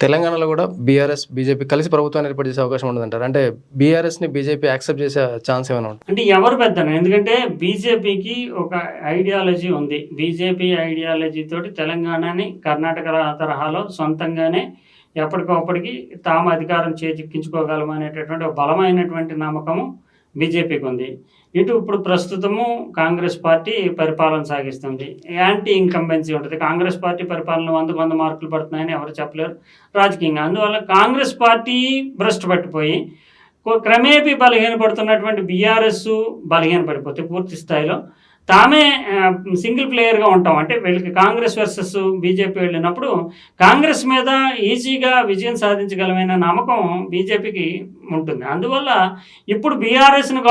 తెలంగాణలో కూడా BRS BJP కలిసి ప్రభుత్వాన్ని ఏర్పాటు చేసే అవకాశం ఉండదంటారు. అంటే బీఆర్ఎస్ని బీజేపీ యాక్సెప్ట్ చేసే ఛాన్స్ ఏమైనా ఉంటుంది? అంటే ఎవరు పెద్దన, ఎందుకంటే బీజేపీకి ఒక ఐడియాలజీ ఉంది. బీజేపీ ఐడియాలజీ తోటి తెలంగాణని కర్ణాటక తరహాలో సొంతంగానే ఎప్పటికప్పటికి తాము అధికారం చేజిక్కించుకోగలమనేటటువంటి ఒక బలమైనటువంటి నమ్మకము బీజేపీకి ఉంది. ఇటు ఇప్పుడు ప్రస్తుతము కాంగ్రెస్ పార్టీ పరిపాలన సాగిస్తుంది. యాంటీ ఇన్కంబెన్సీ ఉంటుంది. కాంగ్రెస్ పార్టీ పరిపాలన 100 మార్కులు పడుతున్నాయని ఎవరు చెప్పలేరు రాజకీయంగా. అందువల్ల కాంగ్రెస్ పార్టీ భ్రష్టు పట్టిపోయి క్రమేపీ బలహీనపడుతున్నటువంటి బీఆర్ఎస్ బలహీనపడిపోతే పూర్తి స్థాయిలో తామే సింగిల్ ప్లేయర్గా ఉంటాం. అంటే వీళ్ళకి కాంగ్రెస్ వర్సెస్ బీజేపీ వెళ్ళినప్పుడు కాంగ్రెస్ మీద ఈజీగా విజయం సాధించగలమైన నమ్మకం బీజేపీకి ఉంటుంది. అందువల్ల ఇప్పుడు బీఆర్ఎస్ని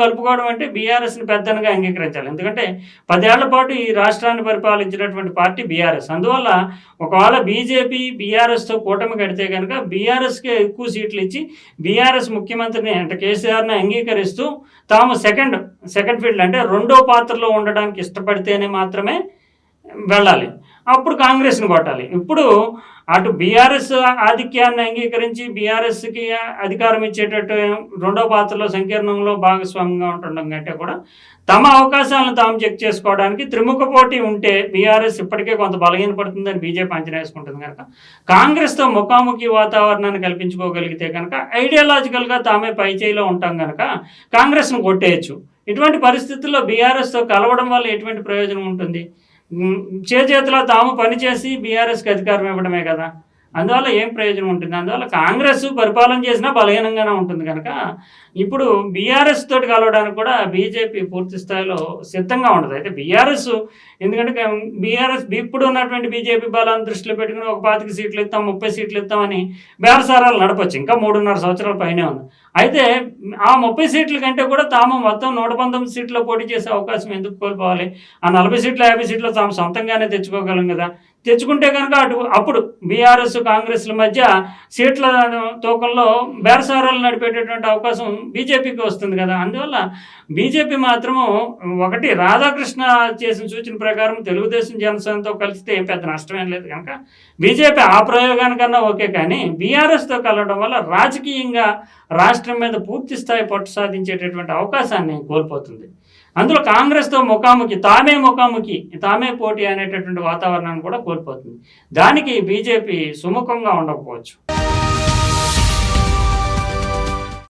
కలుపుకోవడం అంటే బీఆర్ఎస్ని పెద్దనగా అంగీకరించాలి. ఎందుకంటే 10 ఏళ్ల పాటు ఈ రాష్ట్రాన్ని పరిపాలించినటువంటి పార్టీ బీఆర్ఎస్. అందువల్ల ఒకవేళ బీజేపీ బీఆర్ఎస్తో కూటమి కడితే కనుక బీఆర్ఎస్కి ఎక్కువ సీట్లు ఇచ్చి బీఆర్ఎస్ ముఖ్యమంత్రిని అంటే కేసీఆర్ని అంగీకరిస్తూ తాము సెకండ్ ఫీల్డ్ అంటే రెండో పాత్రలో ఉండడానికి ఇష్టపడితేనే మాత్రమే వెళ్ళాలి. అప్పుడు కాంగ్రెస్ని కొట్టాలి. ఇప్పుడు అటు బీఆర్ఎస్ ఆధిక్యాన్ని అంగీకరించి బీఆర్ఎస్కి అధికారం ఇచ్చేటట్టు రెండో పాత్రలో సంకీర్ణంలో భాగస్వామ్యంగా ఉంటుండడం కంటే కూడా తమ అవకాశాలను తాము చెక్ చేసుకోవడానికి త్రిముఖ పోటీ ఉంటే బీఆర్ఎస్ ఇప్పటికే కొంత బలహీనపడుతుందని బీజేపీ అంచనా వేసుకుంటుంది కనుక కాంగ్రెస్తో ముఖాముఖి వాతావరణాన్ని కల్పించుకోగలిగితే కనుక ఐడియాలజికల్గా తామే పైచేయిలో ఉంటాం కనుక కాంగ్రెస్ను కొట్టేయచ్చు. ఇటువంటి పరిస్థితుల్లో బీఆర్ఎస్తో కలవడం వల్ల ఎటువంటి ప్రయోజనం ఉంటుంది? చేతిలో తాము పనిచేసి బీఆర్ఎస్కి అధికారం ఇవ్వడమే కదా. అందువల్ల ఏం ప్రయోజనం ఉంటుంది? అందువల్ల కాంగ్రెస్ పరిపాలన చేసినా బలహీనంగానే ఉంటుంది కనుక ఇప్పుడు బీఆర్ఎస్ తోటి కలవడానికి కూడా బీజేపీ పూర్తి స్థాయిలో సిద్ధంగా ఉండదు. అయితే బీఆర్ఎస్ ఎందుకంటే బీఆర్ఎస్ ఇప్పుడు ఉన్నటువంటి బీజేపీ బలాన్ని దృష్టిలో పెట్టుకుని ఒక 25 సీట్లు ఇస్తాం 30 సీట్లు ఇస్తామని బేరసారాలు నడపచ్చు. ఇంకా 3.5 సంవత్సరాల పైనే ఉంది. అయితే ఆ 30 సీట్ల కంటే కూడా తాము మొత్తం 119 సీట్లో పోటీ చేసే అవకాశం ఎందుకు కోల్పోవాలి? ఆ 40 సీట్లు 50 సీట్లు తాము సొంతంగానే తెచ్చుకోగలం కదా. తెచ్చుకుంటే కనుక అప్పుడు బీఆర్ఎస్ కాంగ్రెస్ల మధ్య సీట్ల తూకంలో బేరసారాలు నడిపేటటువంటి అవకాశం బీజేపీకి వస్తుంది కదా. అందువల్ల బీజేపీ మాత్రము ఒకటి రాధాకృష్ణ చేసిన సూచన ప్రకారం తెలుగుదేశం జనసేనతో కలిస్తే పెద్ద నష్టమేం లేదు కనుక బీజేపీ ఆ ప్రయోగానికన్నా ఓకే. కానీ బీఆర్ఎస్తో కలవడం వల్ల రాజకీయంగా రాష్ట్రం మీద పూర్తి స్థాయి పట్టు సాధించేటటువంటి అవకాశాన్ని కోల్పోతుంది. అందులో కాంగ్రెస్తో తామే పోటీ అనేటటువంటి వాతావరణాన్ని కూడా కోల్పోతుంది. దానికి బీజేపీ సుముఖంగా ఉండకపోవచ్చు.